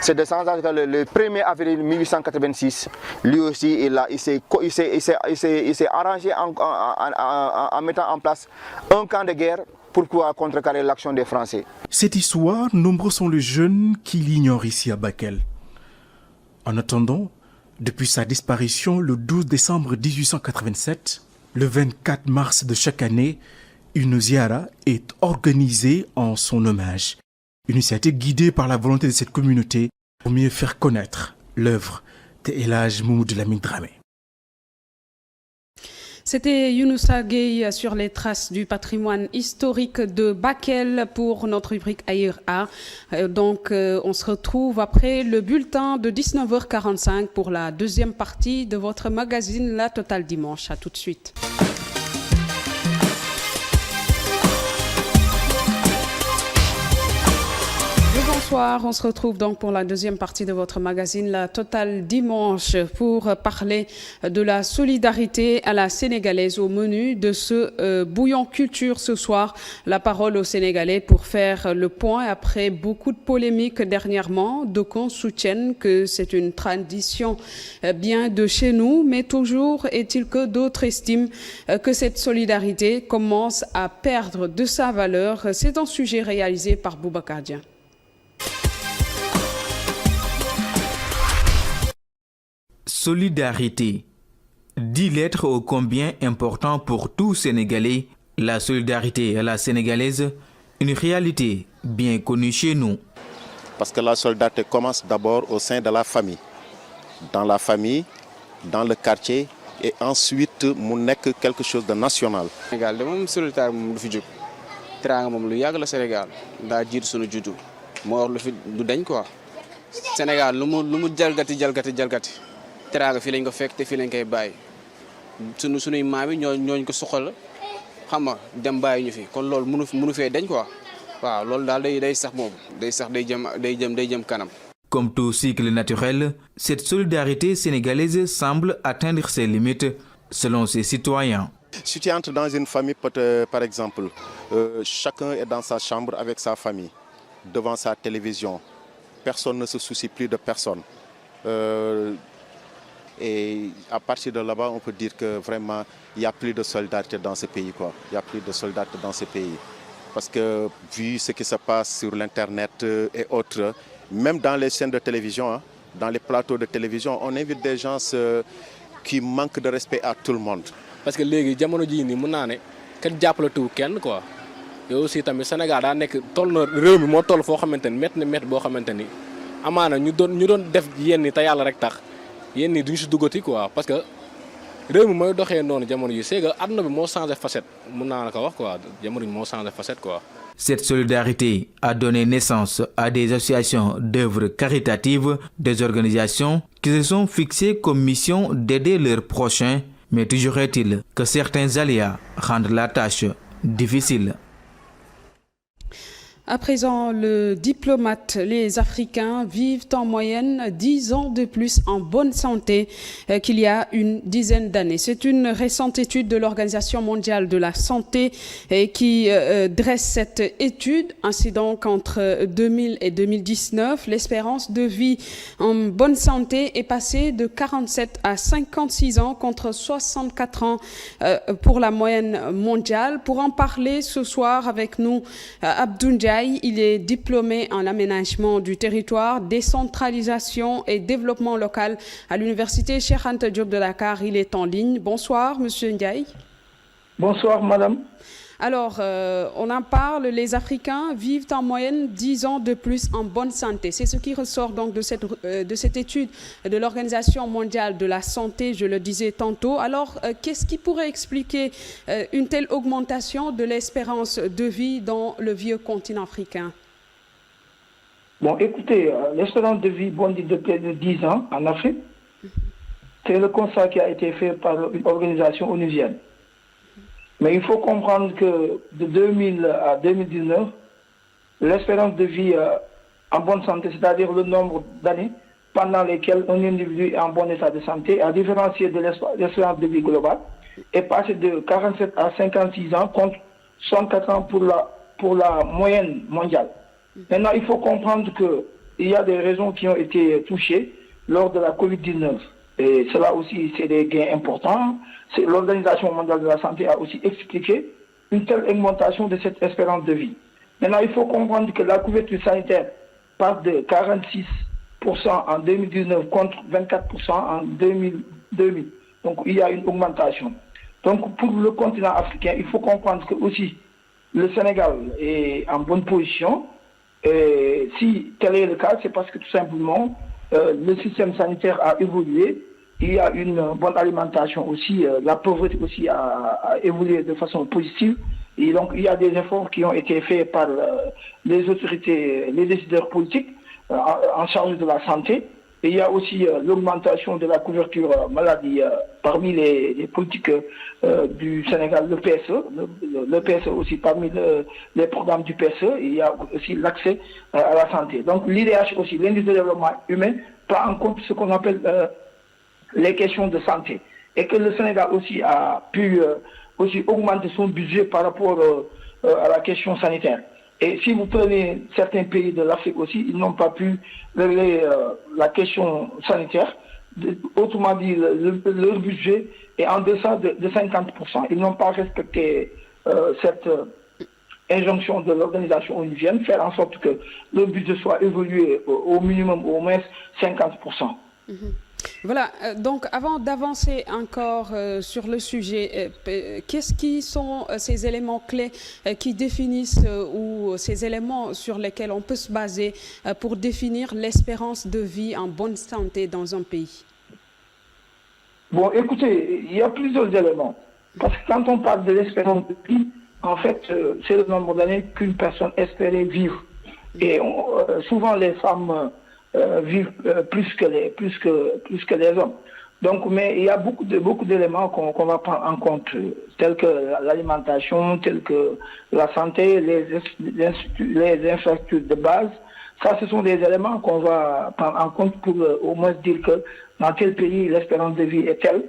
C'est de ce sens que le 1er avril 1886, lui aussi, il s'est arrangé en mettant en place un camp de guerre pour pouvoir contrecarrer l'action des Français. Cette histoire, nombreux sont les jeunes qui l'ignorent ici à Bakel. En attendant, depuis sa disparition le 12 décembre 1887, le 24 mars de chaque année, une ziara est organisée en son hommage. Une initiative guidée par la volonté de cette communauté pour mieux faire connaître l'œuvre de El Hadj Mamadou Lamine Dramé. C'était Younoussa Gueye sur les traces du patrimoine historique de Bakel pour notre rubrique Ailleurs Art. Donc, on se retrouve après le bulletin de 19h45 pour la deuxième partie de votre magazine La Totale Dimanche. À tout de suite. Bonsoir, on se retrouve donc pour la deuxième partie de votre magazine La Totale Dimanche pour parler de la solidarité à la sénégalaise. Au menu de ce bouillon culture ce soir, la parole aux Sénégalais pour faire le point après beaucoup de polémiques dernièrement. D'aucuns soutiennent que c'est une tradition bien de chez nous, mais toujours est-il que d'autres estiment que cette solidarité commence à perdre de sa valeur. C'est un sujet réalisé par Boubacar Dia. Solidarité. 10 lettres ô combien important pour tout Sénégalais. La solidarité à la sénégalaise, une réalité bien connue chez nous. Parce que la solidarité commence d'abord au sein de la famille. Dans la famille, dans le quartier, et ensuite mu nekk quelque chose de national. Sénégal de moom solidarité moom du fi jóg teraanga moom lu yàgg la Sénégal daa jiitu sunu juddu moo war lu fi du dañ quoi Sénégal lu mu jalgati teraanga fii lañ ko fekk te fii lañ koy bàyyi sunuy maam yi ñooñ ko soxal xam nga dem bàyyi ñu fi kon loolu mënu fee dañ quoi waaw loolu daal day sax moom day sax day jëm kanam. Comme tout cycle naturel, cette solidarité sénégalaise semble atteindre ses limites selon ses citoyens. Si tu entres dans une famille, par exemple, chacun est dans sa chambre avec sa famille, devant sa télévision. Personne ne se soucie plus de personne. Et à partir de là-bas, on peut dire que vraiment, il n'y a plus de solidarité dans ce pays, quoi. Il n'y a plus de solidarité dans ce pays. Parce que vu ce qui se passe sur l'Internet et autres, même dans les chaînes de télévision, hein, dans les plateaux de télévision, on invite des gens qui manquent de respect à tout le monde. Parce que les jamono ji ni mën naa ne kenn jàppalatu kenn quoi yow aussi tamit Sénégal daa nekk toll na réew mi moo toll foo xamante ni métti na métti boo xamante ni amaana ñu doon def yenn ni te yàlla rek tax yenn ni duñu si duggati quoi parce que réew mi mooy doxee noonu jamono ji c'est que àdduna bi moo changé facette mën naa la ko wax quoi jamono ji moo changé facette quoi. Cette solidarité a donné naissance à des associations d'œuvres caritatives, des organisations qui se sont fixées comme mission d'aider leurs prochains. Mais toujours est-il que certains aléas rendent la tâche difficile. À présent, le diplomate, les Africains vivent en moyenne 10 ans de plus en bonne santé qu'il y a une dizaine d'années. C'est une récente étude de l'Organisation mondiale de la santé qui dresse cette étude. Ainsi donc, entre 2000 et 2019, l'espérance de vie en bonne santé est passée de 47 à 56 ans contre 64 ans pour la moyenne mondiale. Pour en parler ce soir avec nous, Abdou Ndiaye. Il est diplômé en aménagement du territoire, décentralisation et développement local à l'université Cheikh Anta Diop de Dakar. Il est en ligne. Bonsoir, Monsieur Ndiaye. Bonsoir, Madame. Alors, on en parle, les Africains vivent en moyenne 10 ans de plus en bonne santé. C'est ce qui ressort donc de cette étude de l'Organisation mondiale de la santé, je le disais tantôt. Alors, qu'est-ce qui pourrait expliquer une telle augmentation de l'espérance de vie dans le vieux continent africain? Bon, écoutez, l'espérance de vie bondit de près de 10 ans en Afrique. C'est le constat qui a été fait par une organisation onusienne. Mais il faut comprendre que de 2000 à 2019, l'espérance de vie en bonne santé, c'est-à-dire le nombre d'années pendant lesquelles un individu est en bon état de santé, a différencié de l'espérance de vie globale, est passé de 47 à 56 ans contre 64 ans pour la moyenne mondiale. Maintenant, il faut comprendre qu'il y a des raisons qui ont été touchées lors de la COVID-19. Et cela aussi, c'est des gains importants. L'Organisation mondiale de la santé a aussi expliqué une telle augmentation de cette espérance de vie. Maintenant, il faut comprendre que la couverture sanitaire passe de 46% en 2019 contre 24% en 2000. Donc, il y a une augmentation. Donc, pour le continent africain, il faut comprendre que aussi le Sénégal est en bonne position. Et si tel est le cas, c'est parce que tout simplement, le système sanitaire a évolué. Il y a une bonne alimentation aussi, la pauvreté aussi a évolué de façon positive. Et donc, il y a des efforts qui ont été faits par les autorités, les décideurs politiques en charge de la santé. Et il y a aussi l'augmentation de la couverture maladie parmi les politiques du Sénégal, le PSE. Le PSE aussi parmi les programmes du PSE. Il y a aussi l'accès à la santé. Donc, l'IDH aussi, l'indice de développement humain, prend en compte ce qu'on appelle les questions de santé. Et que le Sénégal aussi a pu aussi augmenter son budget par rapport à la question sanitaire. Et si vous prenez certains pays de l'Afrique aussi, ils n'ont pas pu régler la question sanitaire. Autrement dit, leur budget est en deçà de 50%. Ils n'ont pas respecté cette injonction de l'organisation onusienne, faire en sorte que le budget soit évolué au minimum au moins 50%. Voilà, donc avant d'avancer encore sur le sujet, qu'est-ce qui sont ces éléments clés qui définissent ou ces éléments sur lesquels on peut se baser pour définir l'espérance de vie en bonne santé dans un pays? Bon, écoutez, il y a plusieurs éléments. Parce que quand on parle de l'espérance de vie, en fait, c'est le nombre d'années qu'une personne espérait vivre. Et souvent, les femmes vivent plus que les hommes. Donc, mais il y a beaucoup d'éléments qu'on va prendre en compte, tels que l'alimentation, tels que la santé, les infrastructures de base. Ça, ce sont des éléments qu'on va prendre en compte pour au moins dire que dans quel pays l'espérance de vie est telle.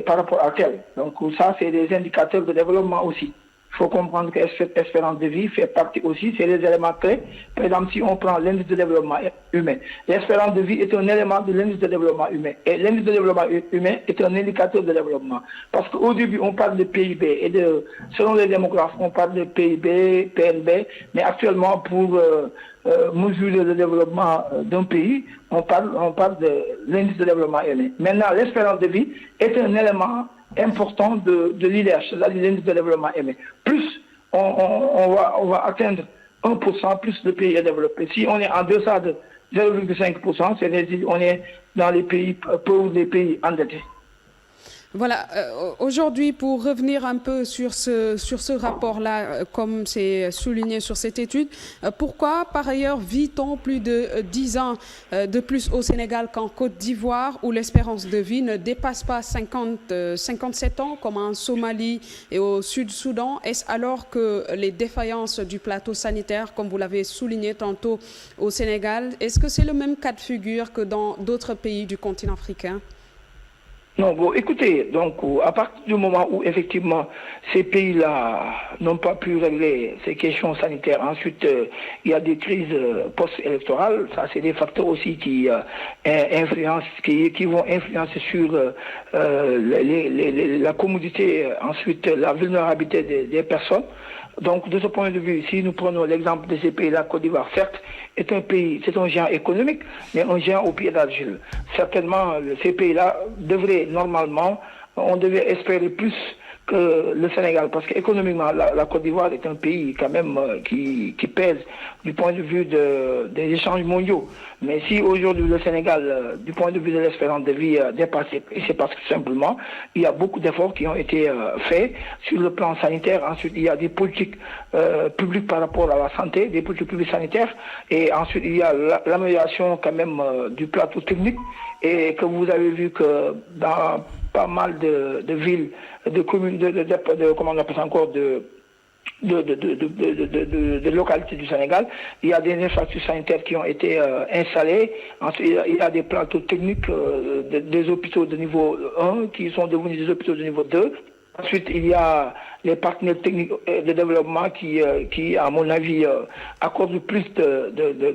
par rapport à tel. Donc ça, c'est des indicateurs de développement aussi. Il faut comprendre que cette espérance de vie fait partie aussi, c'est les éléments clés. Par exemple, si on prend l'indice de développement humain, l'espérance de vie est un élément de l'indice de développement humain. Et l'indice de développement humain est un indicateur de développement. Parce qu'au début, on parle de PIB et selon les démographes, on parle de PIB, PNB, mais actuellement, pour mesurer le développement d'un pays, on parle de l'indice de développement humain. Maintenant, l'espérance de vie est un élément important de l'IDH, l'indice de développement humain. Plus on va atteindre 1%, plus le pays est développé. Si on est en deçà de 0,5%, c'est-à-dire on est dans les pays pauvres, les pays endettés. Voilà, aujourd'hui, pour revenir un peu sur ce rapport-là, comme c'est souligné sur cette étude, pourquoi, par ailleurs, vit-on plus de 10 ans de plus au Sénégal qu'en Côte d'Ivoire, où l'espérance de vie ne dépasse pas 57 ans, comme en Somalie et au Sud-Soudan? Est-ce alors que les défaillances du plateau sanitaire, comme vous l'avez souligné tantôt au Sénégal, est-ce que c'est le même cas de figure que dans d'autres pays du continent africain? Non, bon, écoutez, donc à partir du moment où effectivement ces pays-là n'ont pas pu régler ces questions sanitaires, ensuite il y a des crises post-électorales, ça c'est des facteurs aussi qui influencent, qui vont influencer sur la commodité, ensuite la vulnérabilité des personnes. Donc, de ce point de vue, si nous prenons l'exemple de ces pays-là, Côte d'Ivoire, certes, est un pays, c'est un géant économique, mais un géant au pied d'argile. Certainement, ces pays-là devraient, normalement, on devait espérer plus que le Sénégal, parce qu'économiquement, la Côte d'Ivoire est un pays quand même qui pèse du point de vue des échanges mondiaux. Mais si aujourd'hui le Sénégal, du point de vue de l'espérance de vie, dépassé, c'est parce que simplement, il y a beaucoup d'efforts qui ont été faits sur le plan sanitaire. Ensuite, il y a des politiques publiques par rapport à la santé, des politiques publiques sanitaires. Et ensuite, il y a l'amélioration quand même du plateau technique. Et que vous avez vu que dans pas mal de villes, de communes, comment on appelle ça encore, de localités du Sénégal, il y a des infrastructures sanitaires qui ont été installées. Ensuite, il y a des plateaux techniques des hôpitaux de niveau 1 qui sont devenus des hôpitaux de niveau 2. Ensuite, il y a les partenaires techniques de développement qui à mon avis, accordent plus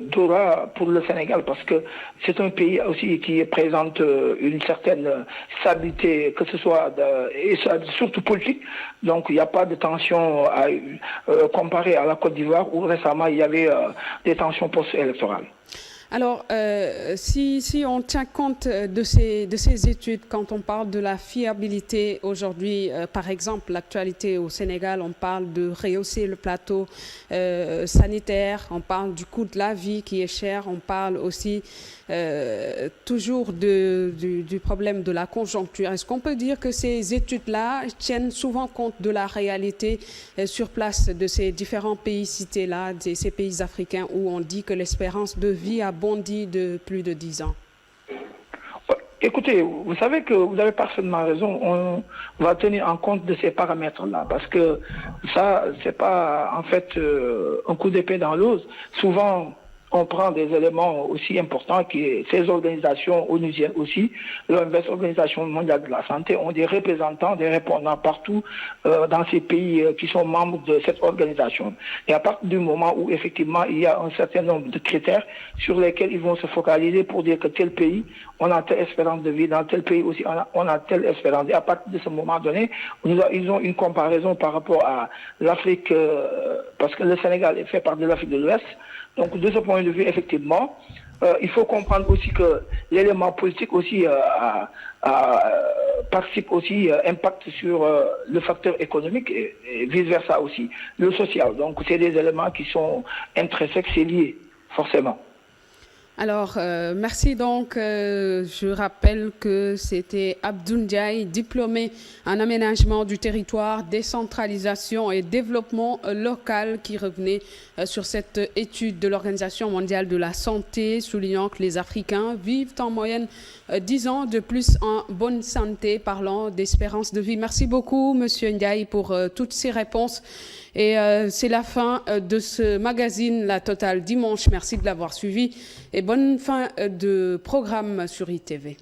d'aura pour le Sénégal parce que c'est un pays aussi qui présente une certaine stabilité, que ce soit, et surtout politique. Donc, il n'y a pas de tension comparée à la Côte d'Ivoire où récemment il y avait des tensions post-électorales. Alors, si on tient compte de ces études, quand on parle de la fiabilité aujourd'hui, par exemple, l'actualité au Sénégal, on parle de rehausser le plateau sanitaire, on parle du coût de la vie qui est cher, on parle aussi toujours du problème de la conjoncture. Est-ce qu'on peut dire que ces études-là tiennent souvent compte de la réalité sur place de ces différents pays cités-là, de ces pays africains où on dit que l'espérance de vie a bondi de plus de 10 ans? Écoutez, vous savez que vous avez parfaitement raison. On va tenir en compte de ces paramètres-là parce que ça, c'est pas en fait un coup d'épée dans l'os. Souvent, on prend des éléments aussi importants que ces organisations onusiennes aussi, l'OMS, Organisation mondiale de la santé, ont des représentants, des répondants partout dans ces pays qui sont membres de cette organisation. Et à partir du moment où effectivement il y a un certain nombre de critères sur lesquels ils vont se focaliser pour dire que tel pays, on a telle espérance de vie, dans tel pays aussi on a telle espérance. Et à partir de ce moment donné, ils ont une comparaison par rapport à l'Afrique, parce que le Sénégal fait partie de l'Afrique de l'Ouest. Donc, de ce point de vue, effectivement, il faut comprendre aussi que l'élément politique aussi participe aussi, impacte sur le facteur économique et vice-versa aussi, le social. Donc, c'est des éléments qui sont intrinsèques, c'est lié, forcément. Alors, merci donc. Je rappelle que c'était Abdou Ndiaye, diplômé en aménagement du territoire, décentralisation et développement local, qui revenait sur cette étude de l'Organisation mondiale de la santé, soulignant que les Africains vivent en moyenne 10 ans de plus en bonne santé, parlant d'espérance de vie. Merci beaucoup, Monsieur Ndiaye, pour toutes ces réponses. Et c'est la fin de ce magazine La Totale Dimanche. Merci de l'avoir suivi et bonne fin de programme sur ITV.